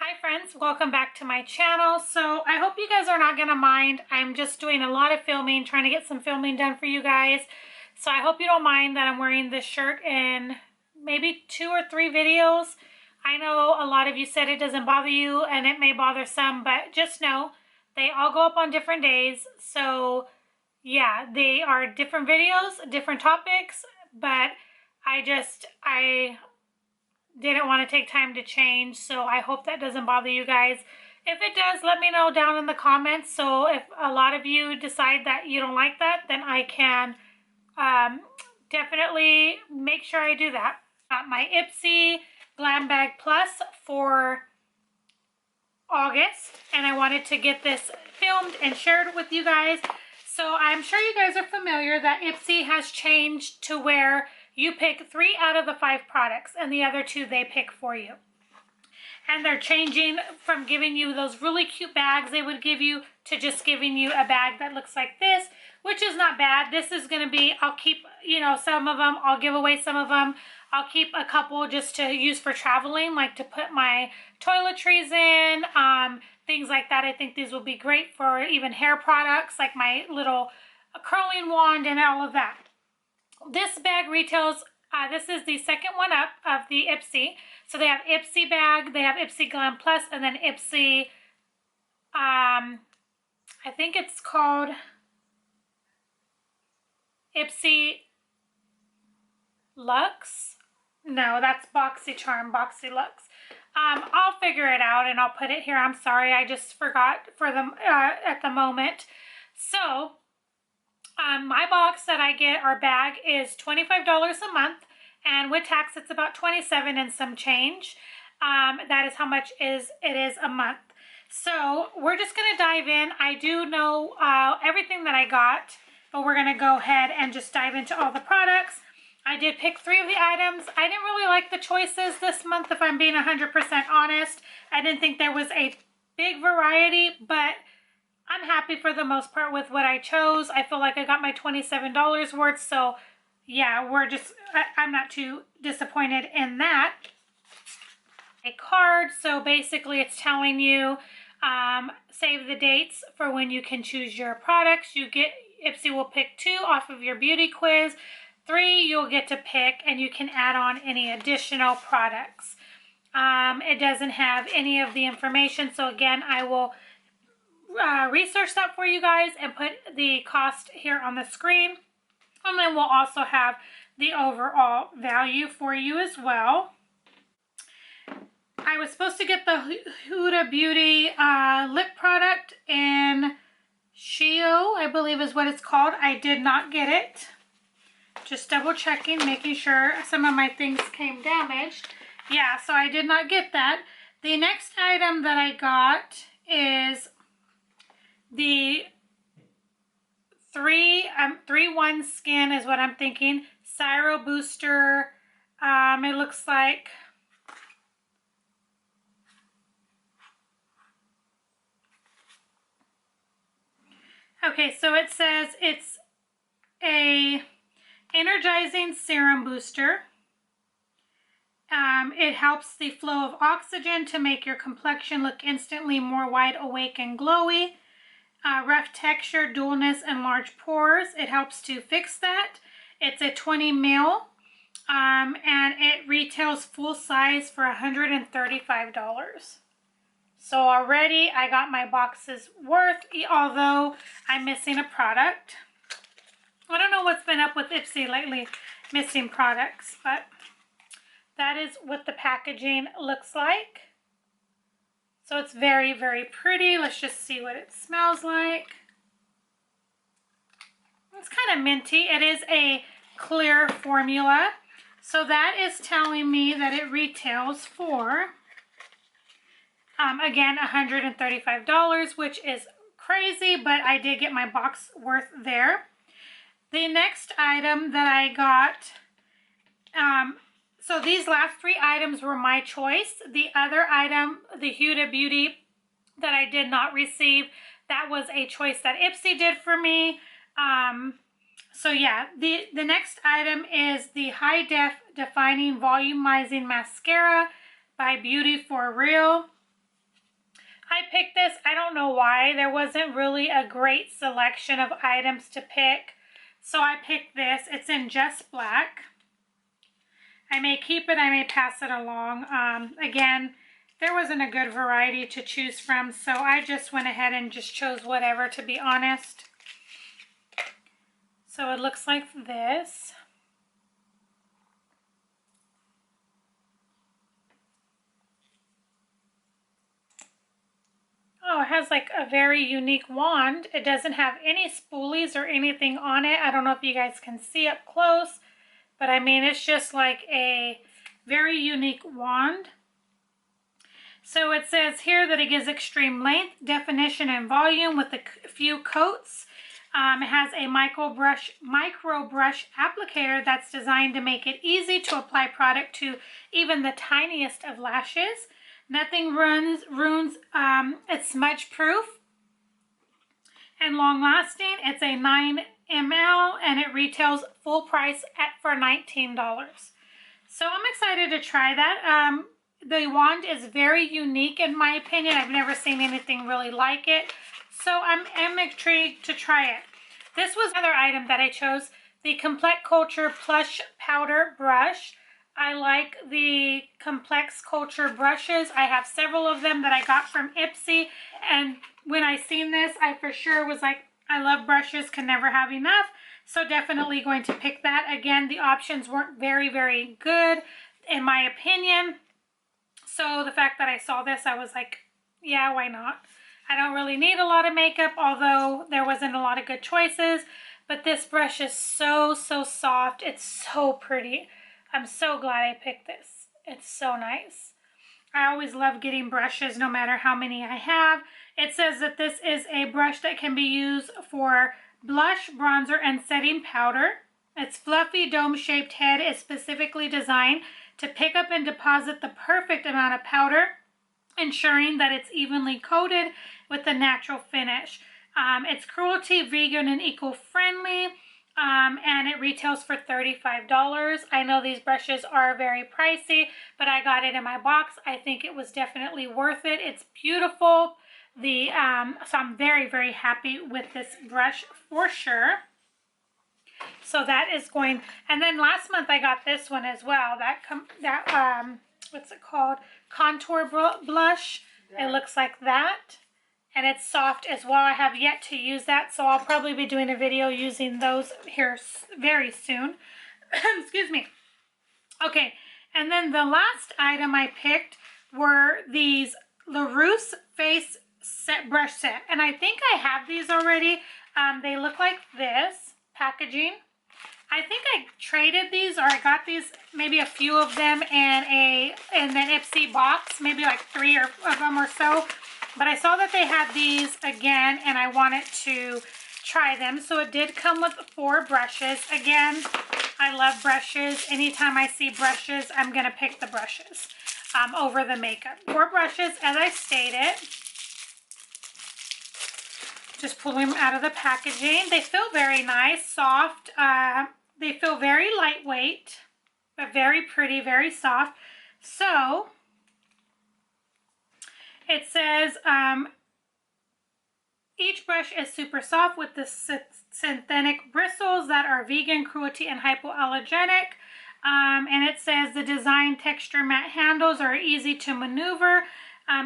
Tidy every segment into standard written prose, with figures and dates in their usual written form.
Hi friends, welcome back to my channel. So I hope you guys are not gonna mind. I'm just doing a lot of filming, trying to get some filming done for you guys. So I hope you don't mind that I'm wearing this shirt in maybe 2 or 3 videos. I know a lot of you said it doesn't bother you and it may bother some, but just know they all go up on different days. So yeah, they are different videos, different topics, but I didn't want to take time to change, so I hope that doesn't bother you guys. If it does, let me know down in the comments. So if a lot of you decide that you don't like that, then I can definitely make sure I do that. Got my Ipsy Glam Bag Plus for August, and I wanted to get this filmed and shared with you guys. So I'm sure you guys are familiar that Ipsy has changed to where you pick 3 out of the 5 products and the other 2 they pick for you. And they're changing from giving you those really cute bags they would give you to just giving you a bag that looks like this, which is not bad. This is going to be, I'll keep, some of them, I'll give away some of them. I'll keep a couple just to use for traveling, like to put my toiletries in, things like that. I think these will be great for even hair products, like my little curling wand and all of that. This bag retails, this is the second one up of the Ipsy. So they have Ipsy bag, they have Ipsy Glam Plus, and then Ipsy, I think it's called Ipsy Luxe. No, that's BoxyCharm, Boxy Luxe. I'll figure it out and I'll put it here. I'm sorry, I just forgot for them at the moment. So, my box that I get, our bag, is $25 a month, and with tax it's about $27 and some change. That is how much it is a month. So we're just going to dive in. I do know everything that I got, but we're going to go ahead and just dive into all the products. I did pick 3 of the items. I didn't really like the choices this month, if I'm being 100% honest. I didn't think there was a big variety, but I'm happy for the most part with what I chose. I feel like I got my $27 worth, so yeah, I'm not too disappointed in that. A card, so basically it's telling you save the dates for when you can choose your products. Ipsy will pick 2 off of your beauty quiz. 3 you'll get to pick, and you can add on any additional products. It doesn't have any of the information, so again, I will research that for you guys and put the cost here on the screen. And then we'll also have the overall value for you as well. I was supposed to get the Huda Beauty lip product in Shio, I believe is what it's called. I did not get it. Just double checking, making sure some of my things came damaged. Yeah, so I did not get that. The next item that I got is the 3-1 skin is what I'm thinking. Cyro Booster. It looks like okay, so it says it's a energizing serum booster. It helps the flow of oxygen to make your complexion look instantly more wide awake and glowy. Rough texture, dullness, and large pores. It helps to fix that. It's a 20 ml, and it retails full size for $135. So already I got my box's worth, although I'm missing a product. I don't know what's been up with Ipsy lately, missing products, but that is what the packaging looks like. So it's very, very pretty. Let's just see what it smells like. It's kind of minty. It is a clear formula. So that is telling me that it retails for, again, $135, which is crazy, but I did get my box worth there. The next item that I got, so these last 3 items were my choice. The other item, the Huda Beauty, that I did not receive, that was a choice that Ipsy did for me. So yeah, the next item is the High Def Defining Volumizing Mascara by Beauty for Real. I picked this. I don't know why. There wasn't really a great selection of items to pick. So I picked this. It's in Just Black. I may keep it. I may pass it along. Again, there wasn't a good variety to choose from. So I just went ahead and just chose whatever, to be honest. So it looks like this. Oh, it has like a very unique wand. It doesn't have any spoolies or anything on it. I don't know if you guys can see up close, but I mean, it's just like a very unique wand. So it says here that it gives extreme length, definition, and volume with a few coats. It has a micro brush applicator that's designed to make it easy to apply product to even the tiniest of lashes. Nothing ruins, it's smudge proof and long lasting. It's a 9 ml and it retails full price for $19. So I'm excited to try that. The wand is very unique in my opinion. I've never seen anything really like it. So I'm intrigued to try it. This was another item that I chose, the Complex Culture Plush Powder Brush. I like the Complex Culture brushes. I have several of them that I got from Ipsy, and when I seen this, I for sure was like, I love brushes, can never have enough. So definitely going to pick that. Again, the options weren't very, very good in my opinion. So the fact that I saw this, I was like, yeah, why not? I don't really need a lot of makeup, although there wasn't a lot of good choices. But this brush is so, so soft. It's so pretty. I'm so glad I picked this. It's so nice. I always love getting brushes no matter how many I have. It says that this is a brush that can be used for blush, bronzer, and setting powder. Its fluffy dome-shaped head is specifically designed to pick up and deposit the perfect amount of powder, ensuring that it's evenly coated with a natural finish. It's cruelty, vegan, and eco-friendly. And it retails for $35. I know these brushes are very pricey, but I got it in my box. I think it was definitely worth it. It's beautiful. So I'm very, very happy with this brush for sure. So that is going, and then last month I got this one as well. What's it called? Contour blush. It looks like that. And it's soft as well. I have yet to use that, so I'll probably be doing a video using those here very soon. Excuse me. Okay, and then the last item I picked were these LaRousse Face Brush Set. And I think I have these already. They look like this packaging. I think I traded these, or I got these, maybe a few of them in an Ipsy box, maybe like 3 of them or so. But I saw that they had these again, and I wanted to try them. So it did come with 4 brushes. Again, I love brushes. Anytime I see brushes, I'm going to pick the brushes over the makeup. 4 brushes, as I stated. Just pulling them out of the packaging. They feel very nice, soft. They feel very lightweight, but very pretty, very soft. So it says each brush is super soft with the synthetic bristles that are vegan, cruelty, and hypoallergenic. And it says the design texture matte handles are easy to maneuver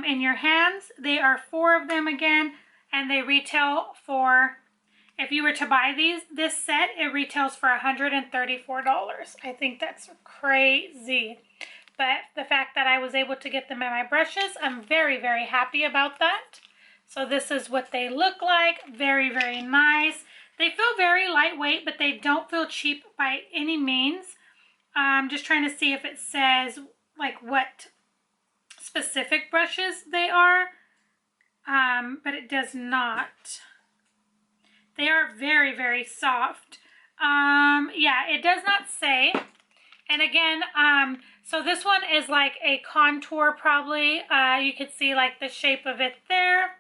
in your hands. They are 4 of them again, and they retail for, if you were to buy this set, it retails for $134. I think that's crazy. But the fact that I was able to get them in my brushes, I'm very, very happy about that. So this is what they look like. Very, very nice. They feel very lightweight, but they don't feel cheap by any means. I'm just trying to see if it says like what specific brushes they are. But it does not. They are very, very soft. Yeah, it does not say. And again, so this one is like a contour probably. You could see like the shape of it there.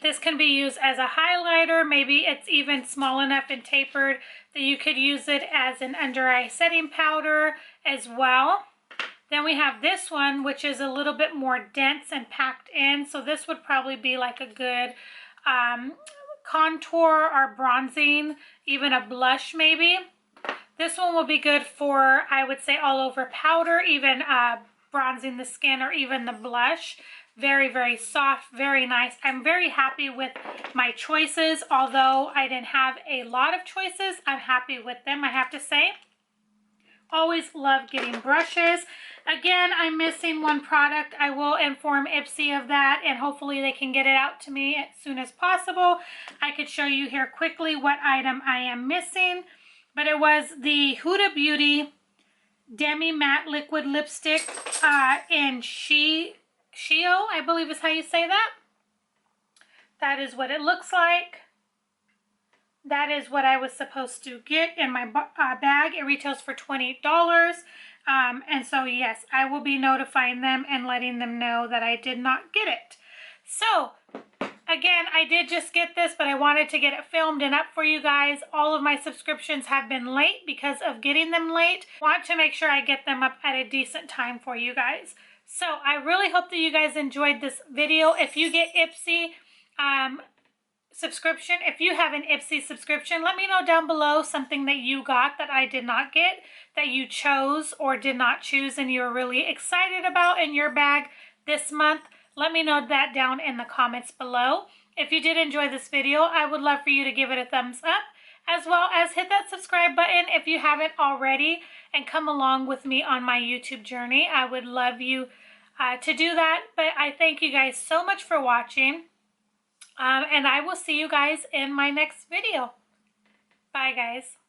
This can be used as a highlighter. Maybe it's even small enough and tapered that you could use it as an under eye setting powder as well. Then we have this one, which is a little bit more dense and packed in. So this would probably be like a good contour or bronzing, even a blush maybe. This one will be good for, I would say, all over powder, even bronzing the skin or even the blush. Very, very soft, very nice. I'm very happy with my choices. Although I didn't have a lot of choices, I'm happy with them, I have to say. Always love getting brushes. Again, I'm missing one product. I will inform Ipsy of that, and hopefully they can get it out to me as soon as possible. I could show you here quickly what item I am missing, but it was the Huda Beauty Demi Matte Liquid Lipstick in Shio, I believe is how you say that. That is what it looks like. That is what I was supposed to get in my bag. It retails for $20. And so, yes, I will be notifying them and letting them know that I did not get it. So, again, I did just get this, but I wanted to get it filmed and up for you guys. All of my subscriptions have been late because of getting them late. Want to make sure I get them up at a decent time for you guys. So, I really hope that you guys enjoyed this video. If you get Ipsy subscription, if you have an Ipsy subscription, let me know down below something that you got that I did not get, that you chose or did not choose and you're really excited about in your bag this month. Let me know that down in the comments below. If you did enjoy this video, I would love for you to give it a thumbs up, as well as hit that subscribe button if you haven't already, and come along with me on my YouTube journey. I would love you to do that. But I thank you guys so much for watching. And I will see you guys in my next video. Bye, guys.